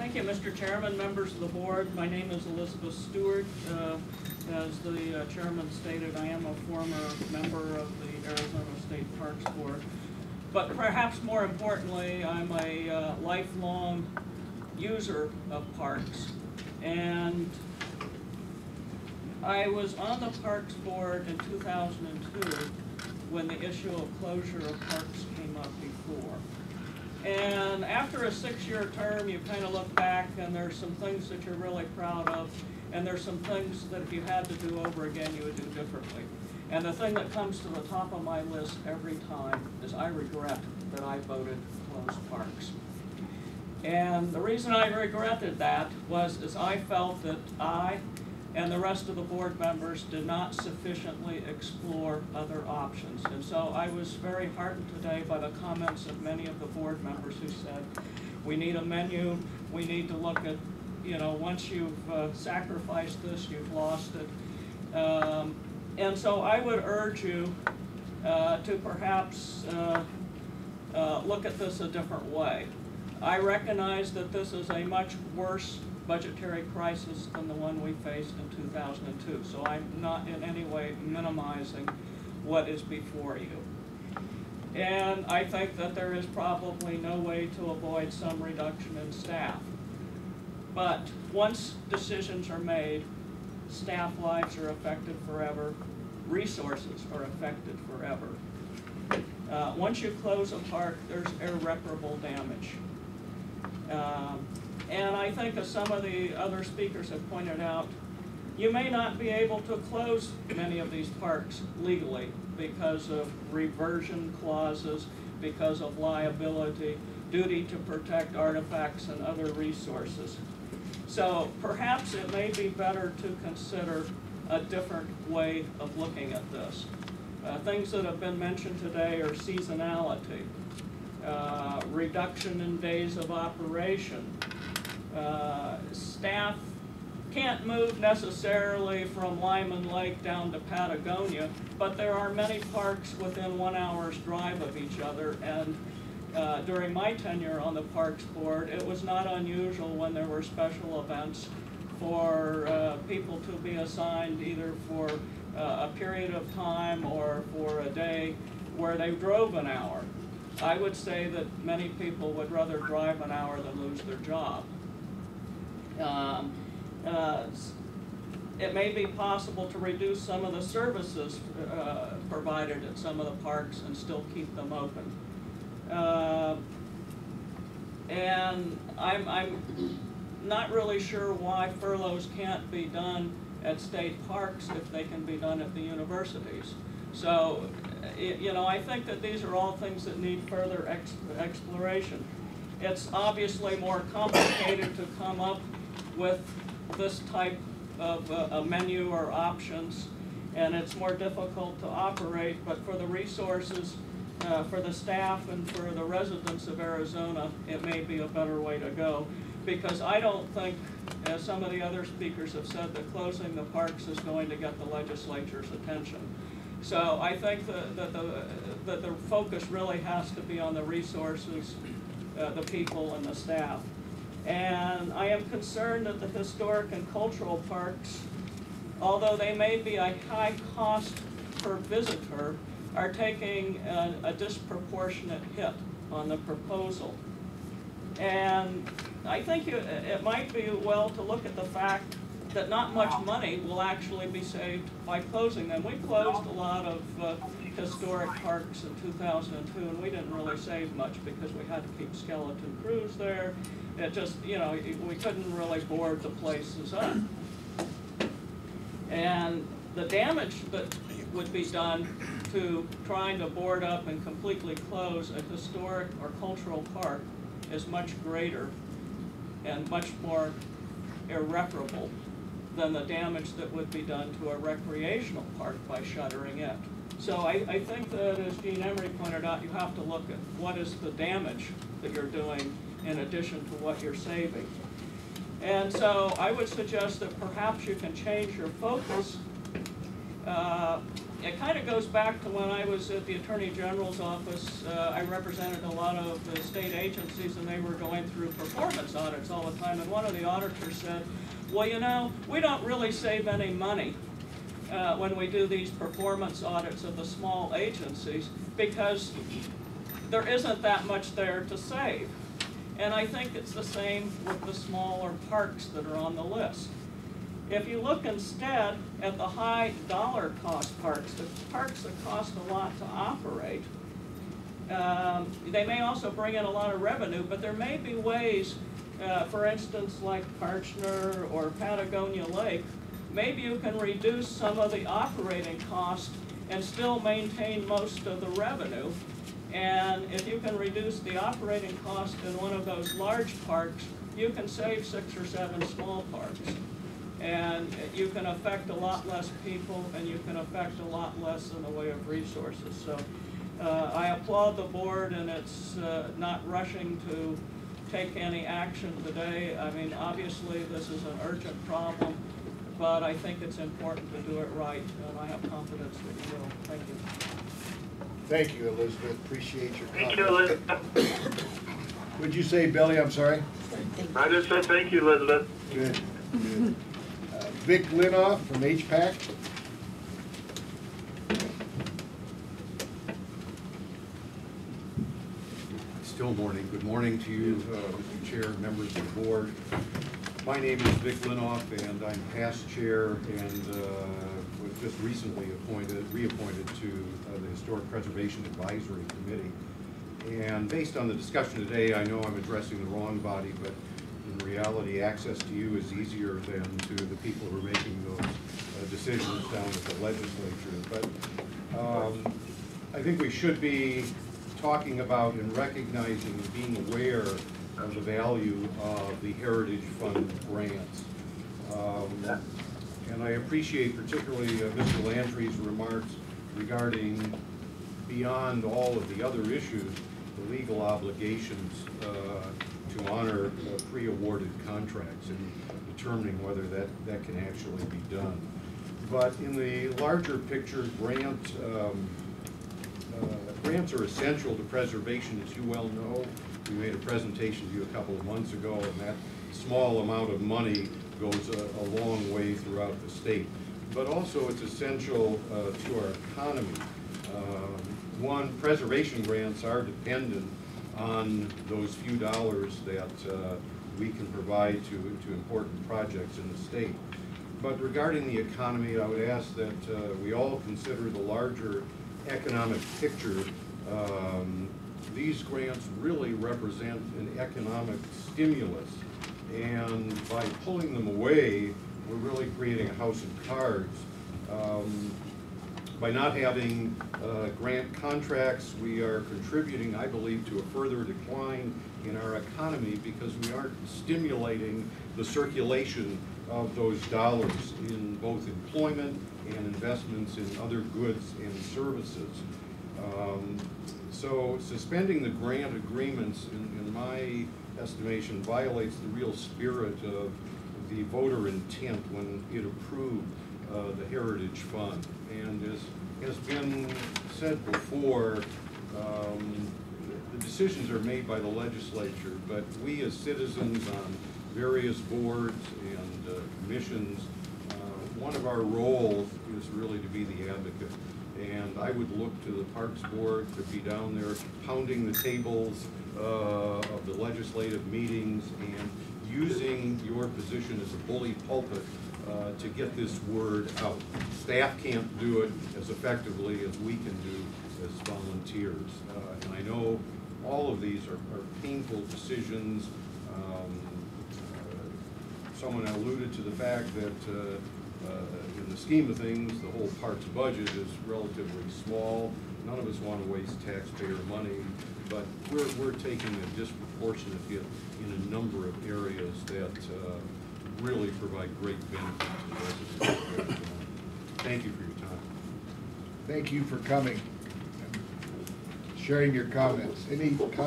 Thank you, Mr. Chairman, members of the board. My name is Elizabeth Stewart. As the chairman stated, I am a former member of the Arizona State Parks Board. But perhaps more importantly, I'm a lifelong user of parks. And I was on the Parks Board in 2002 when the issue of closure of parks came up before. And after a 6-year term, you kind of look back and there's some things that you're really proud of, and there's some things that if you had to do over again, you would do differently. And the thing that comes to the top of my list every time is I regret that I voted to close parks. And the reason I regretted that is I felt that I and the rest of the board members did not sufficiently explore other options. And so I was very heartened today by the comments of many of the board members who said, we need a menu, we need to look at, you know, once you've sacrificed this, you've lost it. And so I would urge you to perhaps look at this a different way. I recognize that this is a much worse budgetary crisis than the one we faced in 2002. So I'm not in any way minimizing what is before you. And I think that there is probably no way to avoid some reduction in staff. But once decisions are made, staff lives are affected forever, resources are affected forever. Once you close a park, there's irreparable damage. And I think, as some of the other speakers have pointed out, you may not be able to close many of these parks legally because of reversion clauses, because of liability, duty to protect artifacts and other resources. So perhaps it may be better to consider a different way of looking at this. Things that have been mentioned today are seasonality, reduction in days of operation. Staff can't move necessarily from Lyman Lake down to Patagonia, but there are many parks within 1 hour's drive of each other, and during my tenure on the Parks Board, it was not unusual when there were special events for people to be assigned either for a period of time or for a day where they drove an hour. I would say that many people would rather drive an hour than lose their job. It may be possible to reduce some of the services provided at some of the parks and still keep them open. And I'm not really sure why furloughs can't be done at state parks if they can be done at the universities. So, you know, I think that these are all things that need further exploration. It's obviously more complicated to come up with this type of a menu or options, and it's more difficult to operate, but for the resources, for the staff and for the residents of Arizona, it may be a better way to go, because I don't think, as some of the other speakers have said, that closing the parks is going to get the legislature's attention. So I think that the focus really has to be on the resources, the people, and the staff. And I am concerned that the historic and cultural parks, although they may be a high cost per visitor, are taking a disproportionate hit on the proposal. And I think it might be well to look at the fact that not much money will actually be saved by closing them. We closed a lot of historic parks in 2002, and we didn't really save much because we had to keep skeleton crews there. It just, you know, we couldn't really board the places up. And the damage that would be done to trying to board up and completely close a historic or cultural park is much greater and much more irreparable than the damage that would be done to a recreational park by shuttering it. So I think that, as Jean Emery pointed out, you have to look at what is the damage that you're doing in addition to what you're saving. And so I would suggest that perhaps you can change your focus it kind of goes back to when I was at the Attorney General's office. I represented a lot of the state agencies, and they were going through performance audits all the time. And one of the auditors said, well, you know, we don't really save any money when we do these performance audits of the small agencies, because there isn't that much there to save. And I think it's the same with the smaller parks that are on the list. If you look instead at the high dollar cost parks, the parks that cost a lot to operate, they may also bring in a lot of revenue, but there may be ways, for instance, like Karchner or Patagonia Lake, maybe you can reduce some of the operating cost and still maintain most of the revenue. And if you can reduce the operating cost in one of those large parks, you can save 6 or 7 small parks. And you can affect a lot less people, and you can affect a lot less in the way of resources. So I applaud the board, and it's not rushing to take any action today. I mean, obviously this is an urgent problem, but I think it's important to do it right, and I have confidence that you will. Thank you. Thank you, Elizabeth. Appreciate your comment. Thank you, Elizabeth. Would you say, Billy? I'm sorry. I just said thank you, Elizabeth. Good. Good. Vic Linoff from HPAC. Still morning. Good morning to you, Mr. Chair, members of the board. My name is Vic Linoff, and I'm past chair and was just recently reappointed to the Historic Preservation Advisory Committee. And based on the discussion today, I know I'm addressing the wrong body, but in reality, access to you is easier than to the people who are making those decisions down at the legislature. But I think we should be talking about and recognizing and being aware of the value of the Heritage Fund grants. And I appreciate particularly Mr. Landry's remarks regarding, beyond all of the other issues, the legal obligations to honor pre-awarded contracts and determining whether that can actually be done. But in the larger picture, grants are essential to preservation, as you well know. We made a presentation to you a couple of months ago, and that small amount of money goes a long way throughout the state. But also it's essential to our economy. One, preservation grants are dependent on those few dollars that we can provide to important projects in the state. But regarding the economy, I would ask that we all consider the larger economic picture. These grants really represent an economic stimulus, and by pulling them away, we're really creating a house of cards. By not having grant contracts, we are contributing, I believe, to a further decline in our economy because we aren't stimulating the circulation of those dollars in both employment and investments in other goods and services. So suspending the grant agreements, in my estimation, violates the real spirit of the voter intent when it approved the Heritage Fund. And as has been said before, the decisions are made by the legislature, but we as citizens on various boards and commissions, one of our roles is really to be the advocate. And I would look to the Parks Board to be down there pounding the tables of the legislative meetings and using your position as a bully pulpit to get this word out. Staff can't do it as effectively as we can do as volunteers. And I know all of these are painful decisions. Someone alluded to the fact that in the scheme of things, the whole parks budget is relatively small. None of us want to waste taxpayer money, but we're taking a disproportionate hit in a number of areas that really provide great benefit to the residents. Thank you for your time. Thank you for coming and sharing your comments. Any comments?